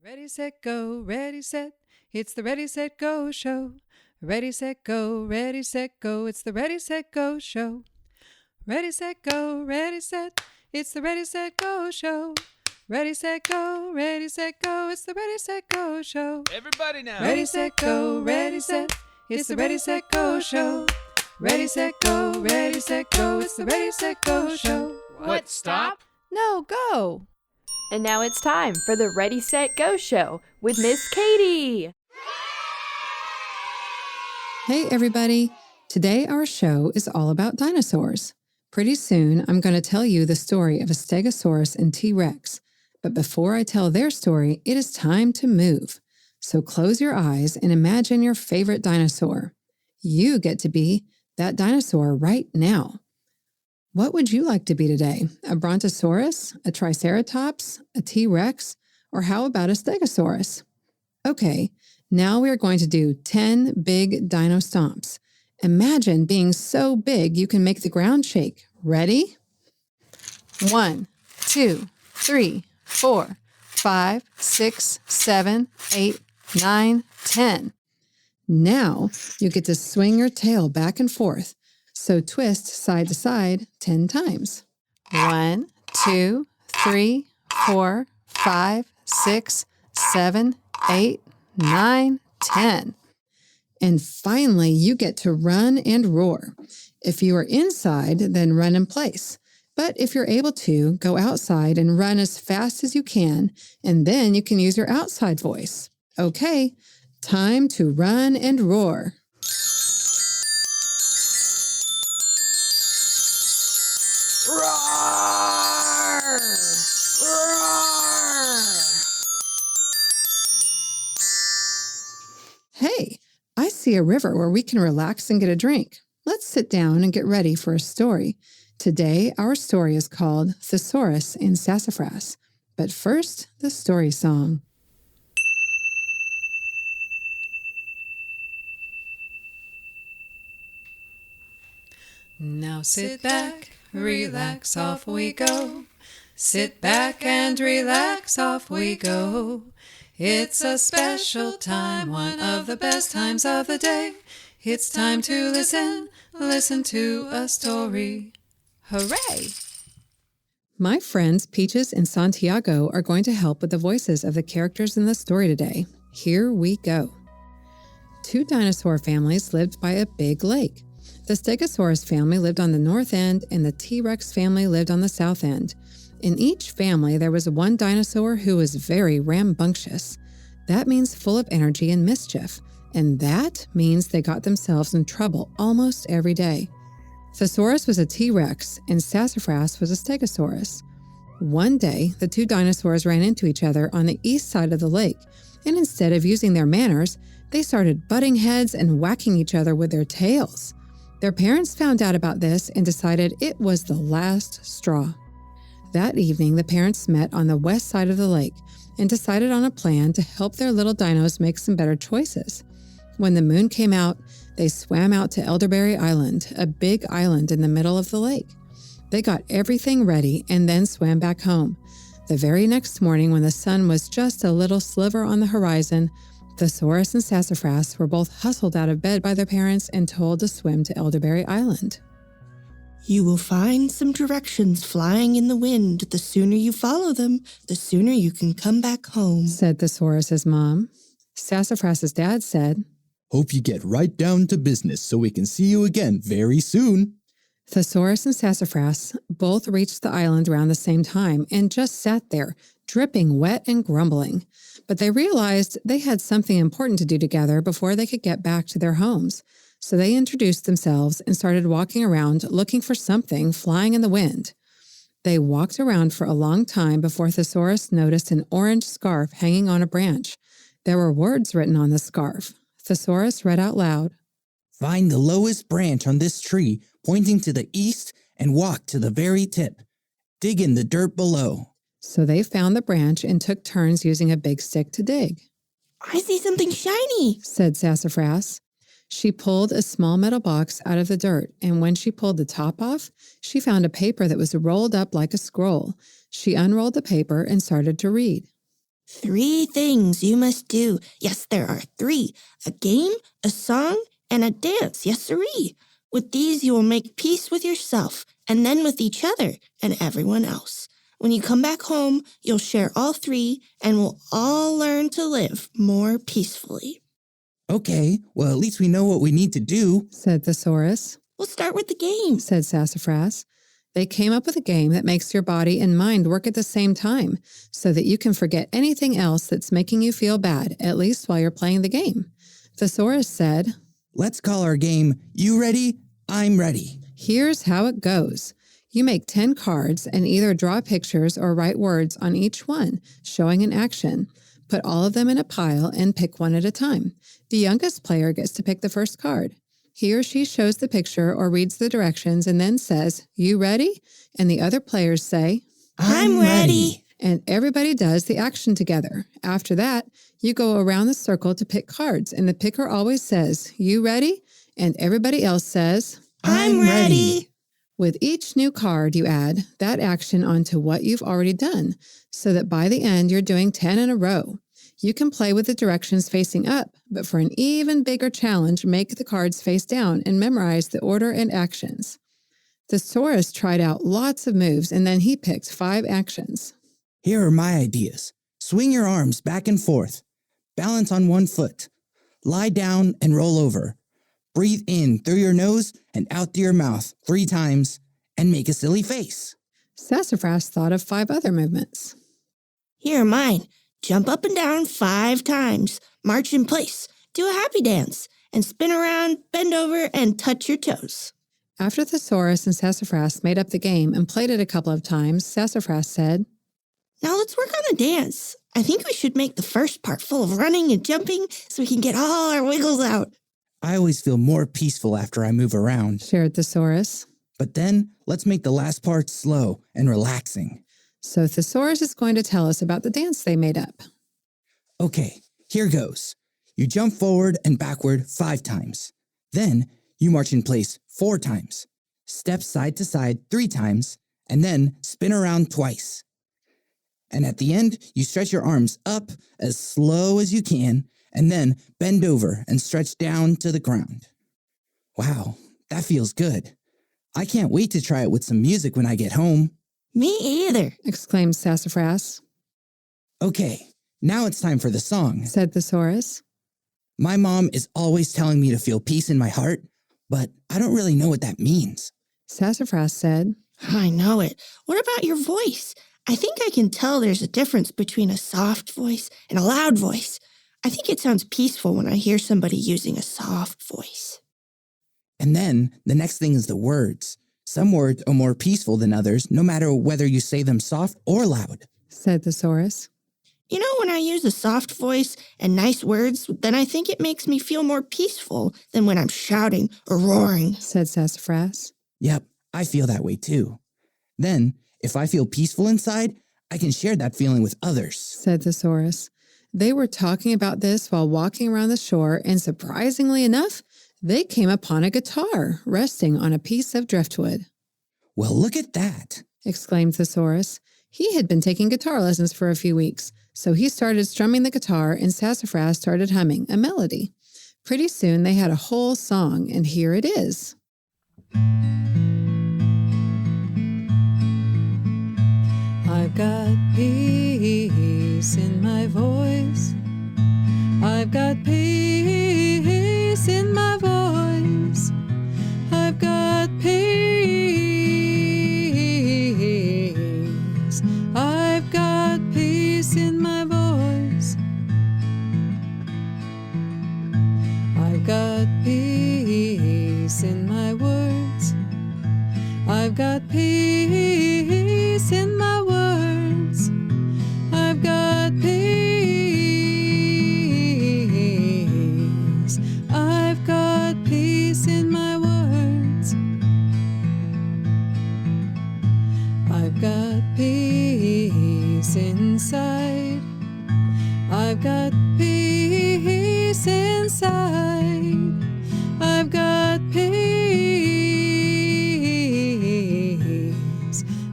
Ready, set, go, ready, set. It's the Ready, Set, Go show. Ready, set, go, ready, set, go. It's the Ready, Set, Go show. Ready, set, go, ready, set. It's the Ready, Set, Go show. Ready, set, go, ready, set, go. It's the Ready, Set, Go show. Everybody now. Ready, set, go, ready, set. It's the Ready, Set, Go show. Ready, set, go, ready, set, go. It's the Ready, Set, Go show. What, stop? No, go. And now it's time for the Ready, Set, Go show with Miss Katie. Hey everybody! Today our show is all about dinosaurs. Pretty soon I'm going to tell you the story of a Stegosaurus and T-Rex. But before I tell their story, it is time to move. So close your eyes and imagine your favorite dinosaur. You get to be that dinosaur right now. What would you like to be today? A Brontosaurus, a Triceratops, a T-Rex, or how about a Stegosaurus? Okay, now we are going to do 10 big dino stomps. Imagine being so big you can make the ground shake. Ready? 1, 2, 3, 4, 5, 6, 7, 8, 9, 10. Now you get to swing your tail back and forth. So twist side to side 10 times. 1, 2, 3, 4, 5, 6, 7, 8, 9, 10. And finally, you get to run and roar. If you are inside, then run in place. But if you're able to, go outside and run as fast as you can, and then you can use your outside voice. Okay, time to run and roar. Roar! Roar! Hey, I see a river where we can relax and get a drink. Let's sit down and get ready for a story. Today, our story is called Thesaurus and Sassafras. But first, the story song. Now sit back, relax, off we go. Sit back and relax, off we go. It's a special time, one of the best times of the day. It's time to listen to a story. Hooray! My friends Peaches and Santiago are going to help with the voices of the characters in the story today. Here we go. 2 dinosaur families lived by a big lake. The Stegosaurus family lived on the north end and the T-Rex family lived on the south end. In each family, there was one dinosaur who was very rambunctious. That means full of energy and mischief, and that means they got themselves in trouble almost every day. Thesaurus was a T-Rex and Sassafras was a Stegosaurus. One day, the 2 dinosaurs ran into each other on the east side of the lake, and instead of using their manners, they started butting heads and whacking each other with their tails. Their parents found out about this and decided it was the last straw. That evening, the parents met on the west side of the lake and decided on a plan to help their little dinos make some better choices. When the moon came out, they swam out to Elderberry Island, a big island in the middle of the lake. They got everything ready and then swam back home. The very next morning, when the sun was just a little sliver on the horizon, Thesaurus and Sassafras were both hustled out of bed by their parents and told to swim to Elderberry Island. You will find some directions flying in the wind. The sooner you follow them, the sooner you can come back home, said Thesaurus's mom. Sassafras's dad said, Hope you get right down to business so we can see you again very soon. Thesaurus and Sassafras both reached the island around the same time and just sat there, dripping wet and grumbling. But they realized they had something important to do together before they could get back to their homes. So they introduced themselves and started walking around looking for something flying in the wind. They walked around for a long time before Thesaurus noticed an orange scarf hanging on a branch. There were words written on the scarf. Thesaurus read out loud, Find the lowest branch on this tree, pointing to the east, and walk to the very tip. Dig in the dirt below. So they found the branch and took turns using a big stick to dig. I see something shiny, said Sassafras. She pulled a small metal box out of the dirt, and when she pulled the top off, she found a paper that was rolled up like a scroll. She unrolled the paper and started to read. 3 things you must do. Yes, there are 3. A game, a song, and a dance. Yes, sirree. With these, you will make peace with yourself, and then with each other and everyone else. When you come back home, you'll share all 3, and we'll all learn to live more peacefully. Okay, well, at least we know what we need to do, said Thesaurus. We'll start with the game, said Sassafras. They came up with a game that makes your body and mind work at the same time so that you can forget anything else that's making you feel bad, at least while you're playing the game. Thesaurus said, Let's call our game, You Ready? I'm Ready. Here's how it goes. You make 10 cards and either draw pictures or write words on each one, showing an action. Put all of them in a pile and pick one at a time. The youngest player gets to pick the first card. He or she shows the picture or reads the directions and then says, You ready? And the other players say, I'm ready. And everybody does the action together. After that, you go around the circle to pick cards, and the picker always says, You ready? And everybody else says, I'm ready. With each new card, you add that action onto what you've already done, so that by the end, you're doing 10 in a row. You can play with the directions facing up, but for an even bigger challenge, make the cards face down and memorize the order and actions. Thesaurus tried out lots of moves, and then he picked 5 actions. Here are my ideas. Swing your arms back and forth. Balance on one foot. Lie down and roll over. Breathe in through your nose and out through your mouth 3 times and make a silly face. Sassafras thought of 5 other movements. Here are mine. Jump up and down 5 times. March in place. Do a happy dance. And spin around, bend over, and touch your toes. After Thesaurus and Sassafras made up the game and played it a couple of times, Sassafras said, Now let's work on the dance. I think we should make the first part full of running and jumping so we can get all our wiggles out. I always feel more peaceful after I move around. shared Thesaurus. But then let's make the last part slow and relaxing. So Thesaurus is going to tell us about the dance they made up. Okay, here goes. You jump forward and backward 5 times. Then you march in place 4 times. Step side to side 3 times, and then spin around twice. And at the end, you stretch your arms up as slow as you can, and then bend over and stretch down to the ground. Wow, that feels good. I can't wait to try it with some music when I get home. Me either, exclaimed Sassafras. Okay, now it's time for the song, said Thesaurus. My mom is always telling me to feel peace in my heart, but I don't really know what that means. Sassafras said, I know it. What about your voice? I think I can tell there's a difference between a soft voice and a loud voice. I think it sounds peaceful when I hear somebody using a soft voice. And then the next thing is the words. Some words are more peaceful than others, no matter whether you say them soft or loud, said Thesaurus. You know, when I use a soft voice and nice words, then I think it makes me feel more peaceful than when I'm shouting or roaring, said Sassafras. Yep, I feel that way too. Then, if I feel peaceful inside, I can share that feeling with others, said Thesaurus. They were talking about this while walking around the shore, and surprisingly enough, they came upon a guitar resting on a piece of driftwood. Well, look at that, exclaimed Thesaurus. He had been taking guitar lessons for a few weeks, so he started strumming the guitar and Sassafras started humming a melody. Pretty soon they had a whole song, and here it is. I've got peace in my voice. I've got peace in my voice. I've got peace. I've got peace in my voice. I've got peace in my words. I've got peace in my words. I've got peace. I've got peace in my words. I've got peace inside. I've got peace inside. I've got peace.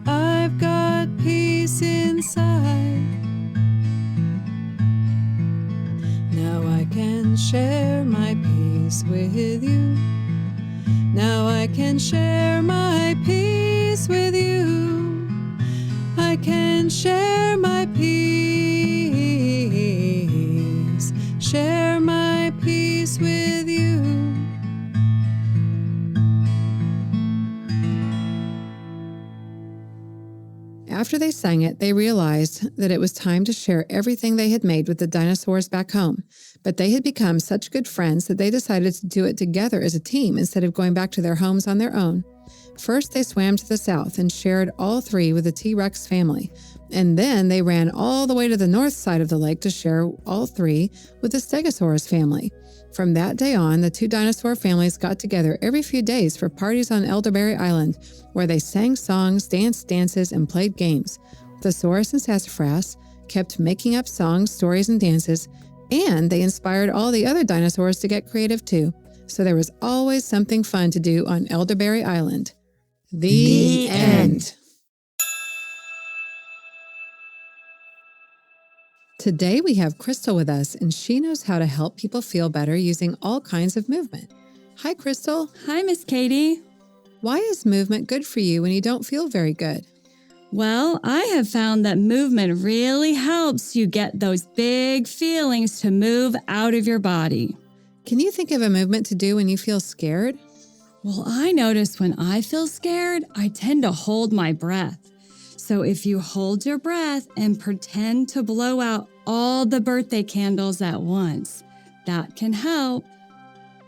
I've got peace inside. can share my peace with you. Now I can share my peace with you. I can share my peace, share my peace with you. After they sang it, they realized that it was time to share everything they had made with the dinosaurs back home. But they had become such good friends that they decided to do it together as a team instead of going back to their homes on their own. First, they swam to the south and shared all three with the T-Rex family. And then they ran all the way to the north side of the lake to share all three with the Stegosaurus family. From that day on, the two dinosaur families got together every few days for parties on Elderberry Island, where they sang songs, danced dances, and played games. Thesaurus and Sassafras kept making up songs, stories, and dances, and they inspired all the other dinosaurs to get creative too. So there was always something fun to do on Elderberry Island. The end. Today we have Crystal with us, and she knows how to help people feel better using all kinds of movement. Hi, Crystal. Hi, Miss Katie. Why is movement good for you when you don't feel very good? Well, I have found that movement really helps you get those big feelings to move out of your body. Can you think of a movement to do when you feel scared? Well, I notice when I feel scared, I tend to hold my breath. So if you hold your breath and pretend to blow out all the birthday candles at once, that can help.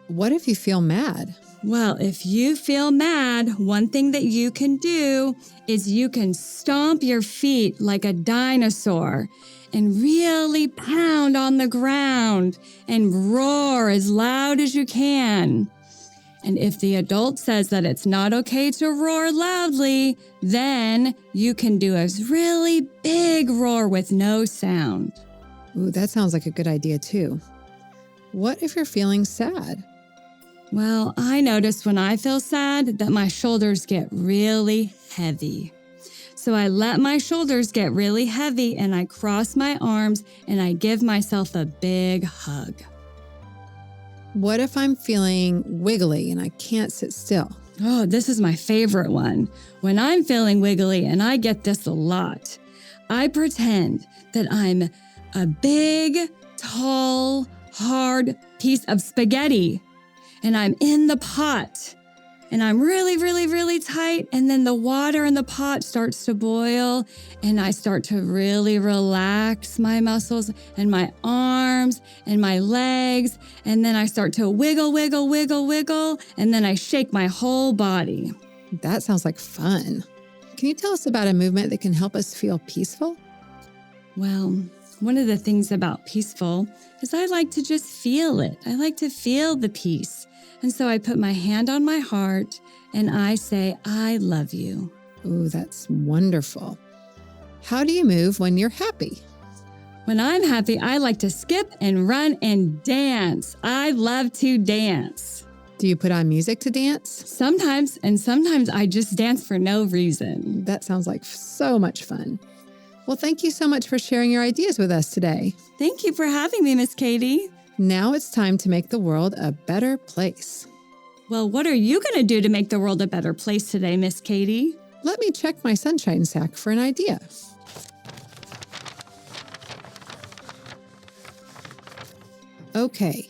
What if you feel mad? Well, if you feel mad, one thing that you can do is you can stomp your feet like a dinosaur and really pound on the ground and roar as loud as you can. And if the adult says that it's not okay to roar loudly, then you can do a really big roar with no sound. Ooh, that sounds like a good idea too. What if you're feeling sad? Well, I notice when I feel sad that my shoulders get really heavy. So I let my shoulders get really heavy and I cross my arms and I give myself a big hug. What if I'm feeling wiggly and I can't sit still? Oh, this is my favorite one. When I'm feeling wiggly, and I get this a lot, I pretend that I'm a big, tall, hard piece of spaghetti. And I'm in the pot. And I'm really, really, really tight. And then the water in the pot starts to boil. And I start to really relax my muscles and my arms and my legs. And then I start to wiggle, wiggle, wiggle, wiggle. And then I shake my whole body. That sounds like fun. Can you tell us about a movement that can help us feel peaceful? Well, one of the things about peaceful is I like to just feel it. I like to feel the peace. And so I put my hand on my heart and I say, I love you. Ooh, that's wonderful. How do you move when you're happy? When I'm happy, I like to skip and run and dance. I love to dance. Do you put on music to dance? Sometimes, and sometimes I just dance for no reason. That sounds like so much fun. Well, thank you so much for sharing your ideas with us today. Thank you for having me, Miss Katie. Now it's time to make the world a better place. Well, what are you going to do to make the world a better place today, Miss Katie? Let me check my sunshine sack for an idea. Okay,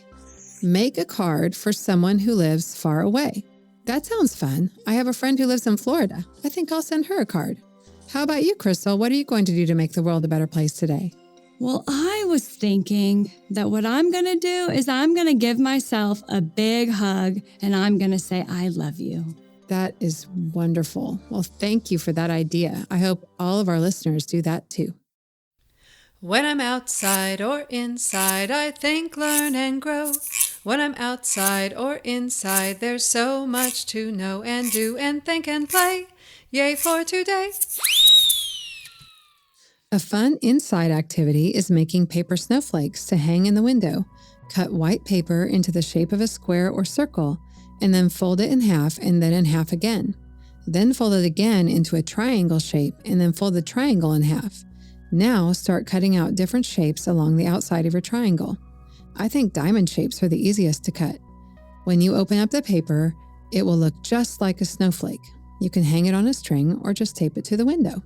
make a card for someone who lives far away. That sounds fun. I have a friend who lives in Florida. I think I'll send her a card. How about you, Crystal? What are you going to do to make the world a better place today? Well, I was thinking that what I'm going to do is I'm going to give myself a big hug and I'm going to say, I love you. That is wonderful. Well, thank you for that idea. I hope all of our listeners do that too. When I'm outside or inside, I think, learn, and grow. When I'm outside or inside, there's so much to know and do and think and play. Yay for today. A fun inside activity is making paper snowflakes to hang in the window. Cut white paper into the shape of a square or circle, and then fold it in half and then in half again. Then fold it again into a triangle shape and then fold the triangle in half. Now start cutting out different shapes along the outside of your triangle. I think diamond shapes are the easiest to cut. When you open up the paper, it will look just like a snowflake. You can hang it on a string or just tape it to the window.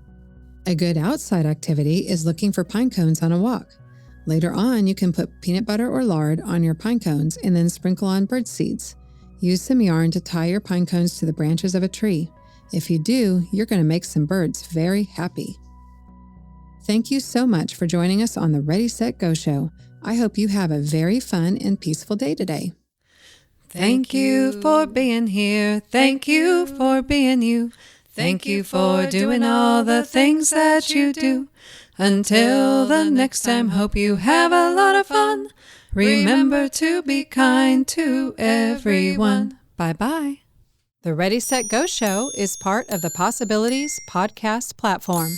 A good outside activity is looking for pine cones on a walk. Later on, you can put peanut butter or lard on your pine cones and then sprinkle on bird seeds. Use some yarn to tie your pine cones to the branches of a tree. If you do, you're going to make some birds very happy. Thank you so much for joining us on the Ready, Set, Go show. I hope you have a very fun and peaceful day today. Thank you for being here. Thank you for being you. Thank you for doing all the things that you do. Until the next time, hope you have a lot of fun. Remember to be kind to everyone. Bye-bye. The Ready, Set, Go show is part of the Possibilities podcast platform.